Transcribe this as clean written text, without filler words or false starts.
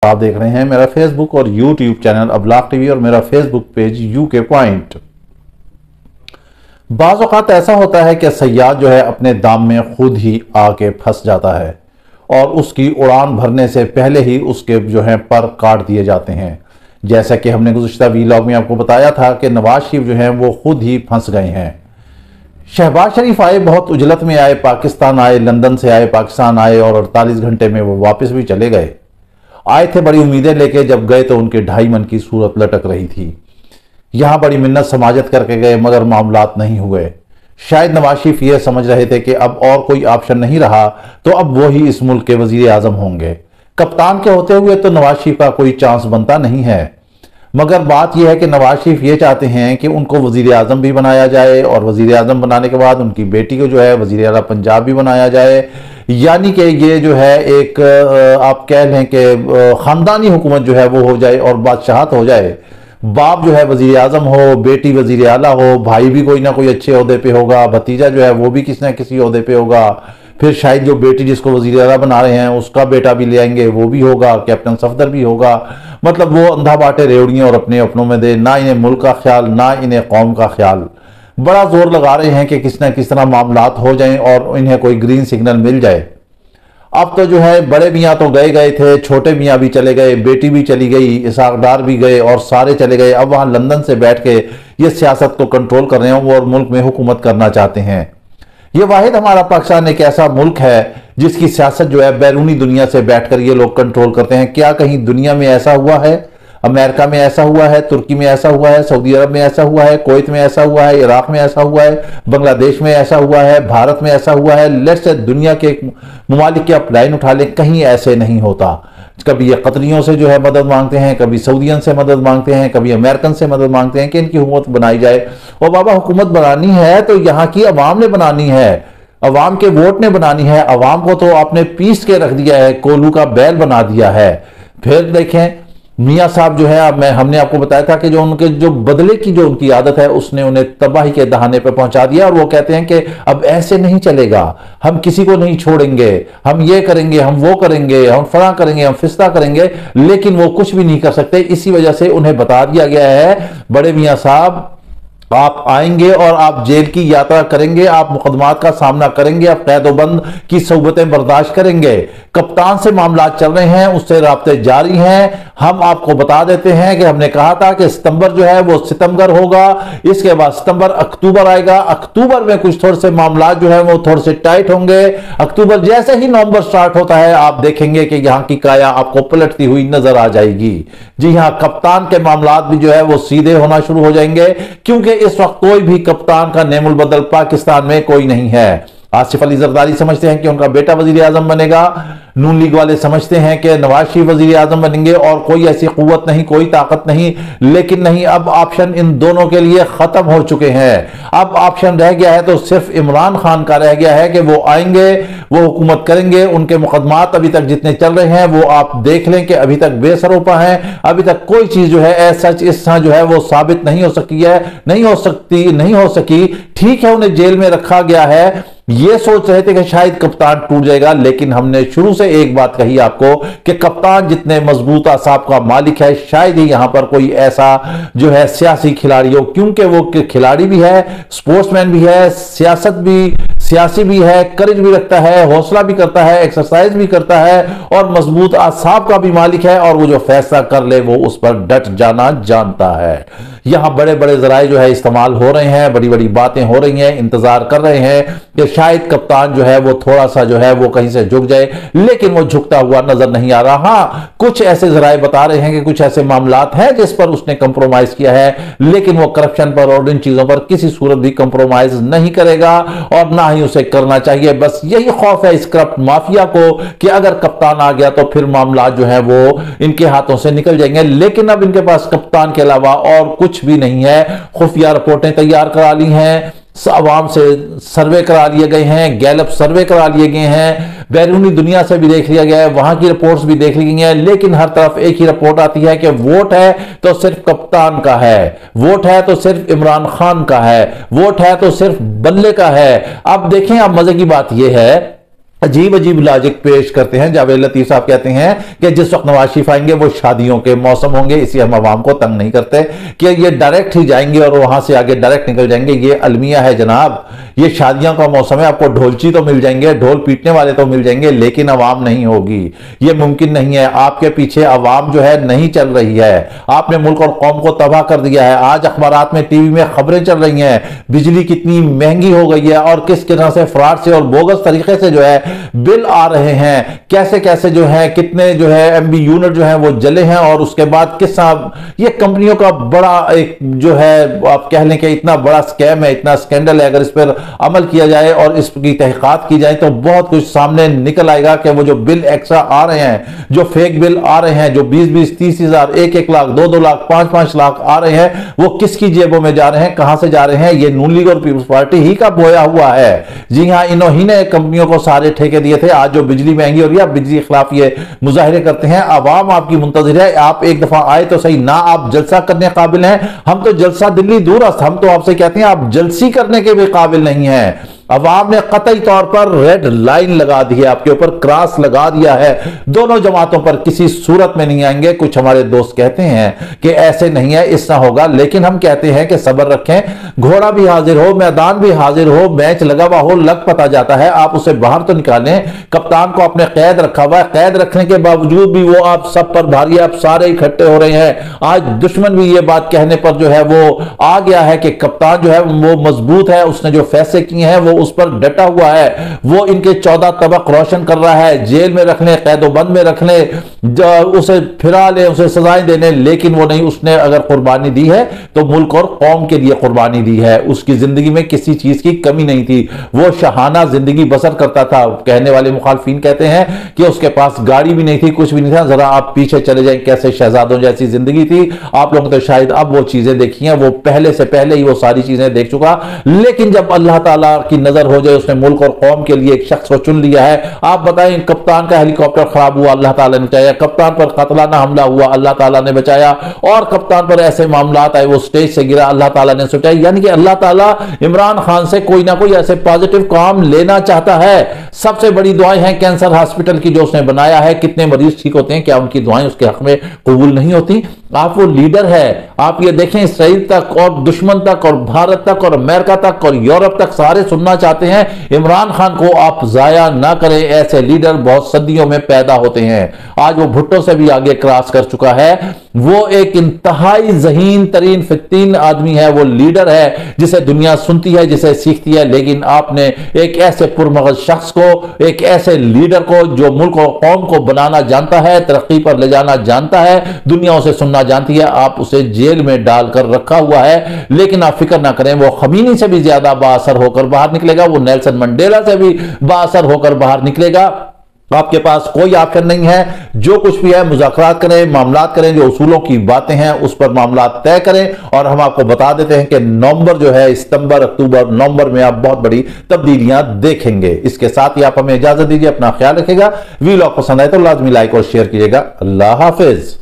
आप देख रहे हैं मेरा फेसबुक और यूट्यूब चैनल अब्लाग टीवी और मेरा फेसबुक पेज यूके पॉइंट। बाज़ औक़ात ऐसा होता है कि सयाद जो है अपने दाम में खुद ही आके फंस जाता है और उसकी उड़ान भरने से पहले ही उसके जो है पर काट दिए जाते हैं। जैसा कि हमने गुज़िश्ता वीलॉग में आपको बताया था कि नवाज शरीफ जो है वो खुद ही फंस गए हैं। शहबाज शरीफ आए, बहुत उजलत में आए, पाकिस्तान आए, लंदन से आए, पाकिस्तान आए और 48 घंटे में वो वापस भी चले गए। आए थे बड़ी उम्मीदें लेके, जब गए तो उनके 2.5 मन की सूरत लटक रही थी। यहां बड़ी मिन्नत समाजत करके गए मगर मामलात नहीं हुए। शायद नवाज शरीफ ये समझ रहे थे कि अब और कोई ऑप्शन नहीं रहा तो अब वो ही इस मुल्क के वजीर आजम होंगे। कप्तान के होते हुए तो नवाज शरीफ का कोई चांस बनता नहीं है, मगर बात यह है कि नवाज शरीफ ये चाहते हैं कि उनको वजीर आजम भी बनाया जाए और वजीर आजम बनाने के बाद उनकी बेटी को जो है वजीर आला पंजाब भी बनाया जाए। यानी कि ये जो है एक आप कह लें कि खानदानी हुकूमत जो है वो हो जाए और बादशाहत हो जाए। बाप जो है वजीर आजम हो, बेटी वजीर आला हो, भाई भी कोई ना कोई अच्छे ओहदे पे होगा, भतीजा जो है वो भी किसी ना किसी ओहदे पे होगा। फिर शायद जो बेटी जिसको वजीर आला बना रहे हैं उसका बेटा भी ले आएंगे, वो भी होगा, कैप्टन सफदर भी होगा। मतलब वो अंधा बाटे रेवड़ियां और अपने अपनों में दे, ना इन्हें मुल्क का ख्याल ना इन्हें कौम का ख्याल। बड़ा जोर लगा रहे हैं कि किस ना किस तरह मामलात हो जाएं और इन्हें कोई ग्रीन सिग्नल मिल जाए। अब तो जो है बड़े मियाँ तो गए थे, छोटे मियाँ भी चले गए, बेटी भी चली गई, इसाक डार भी गए और सारे चले गए। अब वहां लंदन से बैठ के ये सियासत को कंट्रोल कर रहे हैं और मुल्क में हुकूमत करना चाहते हैं। ये वाहिद हमारा पाकिस्तान एक ऐसा मुल्क है जिसकी सियासत जो है बैरूनी दुनिया से बैठकर ये लोग कंट्रोल करते हैं। क्या कहीं दुनिया में ऐसा हुआ है? अमेरिका में ऐसा हुआ है, तुर्की में ऐसा हुआ है, सऊदी अरब में ऐसा हुआ है, कुवैत में ऐसा हुआ है, इराक में ऐसा हुआ है, बांग्लादेश में ऐसा हुआ है, भारत में ऐसा हुआ है। लेट्स से दुनिया के ममालिक की आप लाइन उठा लें, कहीं ऐसे नहीं होता। कभी ये कतरियों से जो है मदद मांगते हैं, कभी सऊदियन से मदद मांगते हैं, कभी अमेरिकन से मदद मांगते हैं कि इनकी हुकूमत बनाई जाए। और बाबा हुकूमत बनानी है तो यहाँ की अवाम ने बनानी है, अवाम के वोट ने बनानी है। अवाम को तो आपने पीस के रख दिया है, कोलू का बैल बना दिया है। फिर देखें मियाँ साहब जो है, हमने आपको बताया था कि जो उनके जो बदले की जो उनकी आदत है उसने उन्हें तबाही के दहाने पर पहुंचा दिया। और वो कहते हैं कि अब ऐसे नहीं चलेगा, हम किसी को नहीं छोड़ेंगे, हम ये करेंगे, हम वो करेंगे, हम फला करेंगे, हम फिस्ता करेंगे, लेकिन वो कुछ भी नहीं कर सकते। इसी वजह से उन्हें बता दिया गया है, बड़े मियाँ साहब आप आएंगे और आप जेल की यात्रा करेंगे, आप मुकदमात का सामना करेंगे, आप कैदोबंद की सोबतें बर्दाश्त करेंगे। कप्तान से मामला चल रहे हैं, उससे राब्ते जारी हैं। हम आपको बता देते हैं कि हमने कहा था कि सितंबर जो है वो सितंबर होगा, इसके बाद सितंबर अक्टूबर आएगा। अक्टूबर में कुछ थोड़े से मामला जो है वो थोड़े से टाइट होंगे। अक्टूबर जैसे ही नवंबर स्टार्ट होता है आप देखेंगे कि यहां की काया आपको पलटती हुई नजर आ जाएगी। जी हां, कप्तान के मामला भी जो है वो सीधे होना शुरू हो जाएंगे, क्योंकि इस वक्त कोई भी कप्तान का नेमुल बदल पाकिस्तान में कोई नहीं है। आसिफ अली जरदारी समझते हैं कि उनका बेटा वजीर आजम बनेगा, नून लीग वाले समझते हैं कि नवाज शरीफ वजीर आजम बनेंगे और कोई ऐसी कुव्वत नहीं, कोई ताकत नहीं। लेकिन नहीं, अब ऑप्शन इन दोनों के लिए खत्म हो चुके हैं। अब ऑप्शन रह गया है तो सिर्फ इमरान खान का रह गया है कि वो आएंगे, वो हुकूमत करेंगे। उनके मुकदमात अभी तक जितने चल रहे हैं वो आप देख लें कि अभी तक बेसरोपा हैं। अभी तक कोई चीज जो है सच इस तरह जो है वो साबित नहीं हो सकी है, नहीं हो सकी। ठीक है, उन्हें जेल में रखा गया है, ये सोच रहे थे कि शायद कप्तान टूट जाएगा, लेकिन हमने शुरू से एक बात कही आपको कि कप्तान जितने मजबूत आसाब का मालिक है, शायद ही यहां पर कोई ऐसा जो है सियासी खिलाड़ी हो, क्योंकि वो खिलाड़ी भी है, स्पोर्ट्समैन भी है, सियासी भी है, करेज भी रखता है, हौसला भी करता है, एक्सरसाइज भी करता है और मजबूत आसाब का भी मालिक है। और वो जो फैसला कर ले वो उस पर डट जाना जानता है। यहां बड़े बड़े जराए जो है इस्तेमाल हो रहे हैं, बड़ी बड़ी बातें हो रही हैं, इंतजार कर रहे हैं कि शायद कप्तान जो है वो थोड़ा सा जो है वो कहीं से झुक जाए, लेकिन वो झुकता हुआ नजर नहीं आ रहा। हां, कुछ ऐसे जराए बता रहे हैं कि कुछ ऐसे मामलात हैं जिस पर उसने कंप्रोमाइज किया है, लेकिन वो करप्शन पर और इन चीजों पर किसी सूरत भी कंप्रोमाइज नहीं करेगा और ना ही उसे करना चाहिए। बस यही खौफ है इस करप्ट माफिया को कि अगर कप्तान आ गया तो फिर मामला जो है वो इनके हाथों से निकल जाएंगे। लेकिन अब इनके पास कप्तान के अलावा और कुछ भी नहीं है। खुफिया रिपोर्टें तैयार करा ली हैं, अवाम से सर्वे करा लिए गए हैं, गैलप सर्वे करा लिए गए हैं, बैरूनी दुनिया से भी देख लिया गया है, वहां की रिपोर्ट्स भी देख ली गई हैं। लेकिन हर तरफ एक ही रिपोर्ट आती है कि वोट है तो सिर्फ कप्तान का है, वोट है तो सिर्फ इमरान खान का है, वोट है तो सिर्फ बल्ले का है। अब देखें, अब मजे की बात यह है अजीब अजीब लॉजिक पेश करते हैं। जावेद लतीफ साहब कहते हैं कि जिस वक्त नवाज शरीफ आएंगे वो शादियों के मौसम होंगे, इसलिए हम आवाम को तंग नहीं करते कि ये डायरेक्ट ही जाएंगे और वहां से आगे डायरेक्ट निकल जाएंगे। ये अलमिया है जनाब, ये शादियों का मौसम है। आपको ढोलची तो मिल जाएंगे, ढोल पीटने वाले तो मिल जाएंगे, लेकिन आवाम नहीं होगी। ये मुमकिन नहीं है। आपके पीछे आवाम जो है नहीं चल रही है। आपने मुल्क और कौम को तबाह कर दिया है। आज अखबारात में, टीवी में खबरें चल रही हैं, बिजली कितनी महंगी हो गई है और किस तरह से फ्रॉड से और बोगस तरीके से जो है बिल आ रहे हैं, कैसे कैसे जो है कितने जो है एमबी यूनिट जो है वो जले हैं। और उसके बाद किस ये कंपनियों का बड़ा एक जो है आप कह लें कि इतना बड़ा स्कैम है, इतना स्कैंडल है। अगर इस पर अमल किया जाए और इसकी तहकीकात की जाए तो बहुत कुछ सामने निकल आएगा कि वो जो बिल एक्स्ट्रा आ रहे हैं, जो फेक बिल आ रहे हैं, जो 20-20, 30 हजार, 1-1 लाख, 2-2 लाख, 5-5 लाख आ रहे हैं, वो किसकी जेबों में जा रहे हैं, कहां से जा रहे हैं? ये नून लीग और पीपल्स पार्टी ही का बोया हुआ है। जी हां, इन्होंने ने कंपनियों को सारे ठेके दिए थे। आज जो बिजली महंगी हो रही है, बिजली के खिलाफ ये मुजाहिरे करते हैं। आवाम आपकी मुंतजिर है, आप एक दफा आए तो सही ना। आप जलसा करने काबिल हैं, हम तो जलसा दिल्ली दूरस्थ, हम तो आपसे कहते हैं आप जलसी करने के भी काबिल नहीं है। अवाम ने कतई तौर पर रेड लाइन लगा दी है, आपके ऊपर क्रॉस लगा दिया है। दोनों जमातों पर किसी सूरत में नहीं आएंगे। कुछ हमारे दोस्त कहते हैं कि ऐसे नहीं है, इस तरह होगा, लेकिन हम कहते हैं कि सब्र रखें। घोड़ा भी हाजिर हो, मैदान भी हाजिर हो, मैच लगा हुआ हो, लग पता जाता है। आप उसे बाहर तो निकालें। कप्तान को आपने कैद रखा हुआ है, कैद रखने के बावजूद भी वो आप सब पर भारी, आप सारे इकट्ठे हो रहे हैं। आज दुश्मन भी ये बात कहने पर जो है वो आ गया है कि कप्तान जो है वो मजबूत है, उसने जो फैसले किए हैं वो उस पर डटा हुआ है। वो इनके 14 तबक रोशन कर रहा है। जेल में रख ले, कैदोबंद में रख ले, उसे फिरा ले, उसे सजाएं देने, लेकिन वो नहीं। उसने अगर कुर्बानी दी है तो मुल्क और कौम के लिए कुर्बानी दी है। उसकी जिंदगी में किसी चीज की कमी नहीं थी। वो शहाना जिंदगी बसर करता था। कहने वाले मुखालफिन कहते हैं कि उसके पास गाड़ी भी नहीं थी, कुछ भी नहीं था। जरा आप पीछे चले जाएं, कैसे शहजादों जैसी जिंदगी थी। आप लोगों ने तो शायद अब वो चीजें देखी हैं, वो पहले से पहले ही वो सारी चीजें देख चुका। लेकिन जब अल्लाह ताला की नजर हो जाए, उसने मुल्क और कौम के लिए एक शख्स को चुन लिया है। आप बताएं, कप्तान का हेलीकॉप्टर खराब हुआ, अल्लाह ताला ने बचाया। कप्तान पर कतलाना हमला हुआ, अल्लाह ताला ने बचाया। और कप्तान पर ऐसे मामलात आए, वो स्टेज से गिरा, अल्लाह ताला ने सुटाया। यानी कि अल्लाह ताला इमरान खान से कोई ना कोई ऐसे पॉजिटिव काम लेना चाहता है। सबसे बड़ी दुआएं हैं कैंसर हॉस्पिटल की जो उसने बनाया है। कितने मरीज ठीक होते हैं, क्या उनकी दुआएं उसके हक में कबूल नहीं होती? आप वो लीडर है। आप ये देखें, इसराइल तक और दुश्मन तक और भारत तक और अमेरिका तक और यूरोप तक सारे सुनना चाहते हैं। इमरान खान को आप जाया ना करें। ऐसे लीडर बहुत सदियों में पैदा होते हैं। आज वो भुट्टो से भी आगे क्रॉस कर चुका है। वो एक इंतहाई ज़हीन तरीन फितीन आदमी है। वो लीडर है जिसे दुनिया सुनती है, जिसे सीखती है। लेकिन आपने एक ऐसे पुरमगज शख्स को, एक ऐसे लीडर को जो मुल्क और कौम को बनाना जानता है, तरक्की पर ले जाना जानता है, दुनिया उसे सुनना जानती है, आप उसे जेल में डालकर रखा हुआ है। लेकिन आप फिक्र ना करें, वो खमीनी से भी ज्यादा बाअसर होकर बाहर निकलेगा। वो नेल्सन मंडेला से भी बाअसर होकर बाहर निकलेगा। आपके पास कोई ऑप्शन नहीं है। जो कुछ भी है मुज़ाकरात करें, मामलात करें, जो उसूलों की बातें हैं उस पर मामलात तय करें। और हम आपको बता देते हैं कि नवंबर जो है, सितंबर, अक्टूबर, नवंबर में आप बहुत बड़ी तब्दीलियां देखेंगे। इसके साथ ही आप हमें इजाजत दीजिए। अपना ख्याल रखिएगा। वीलॉग पसंद आए तो लाजमी लाइक और शेयर कीजिएगा। अल्लाह हाफिज।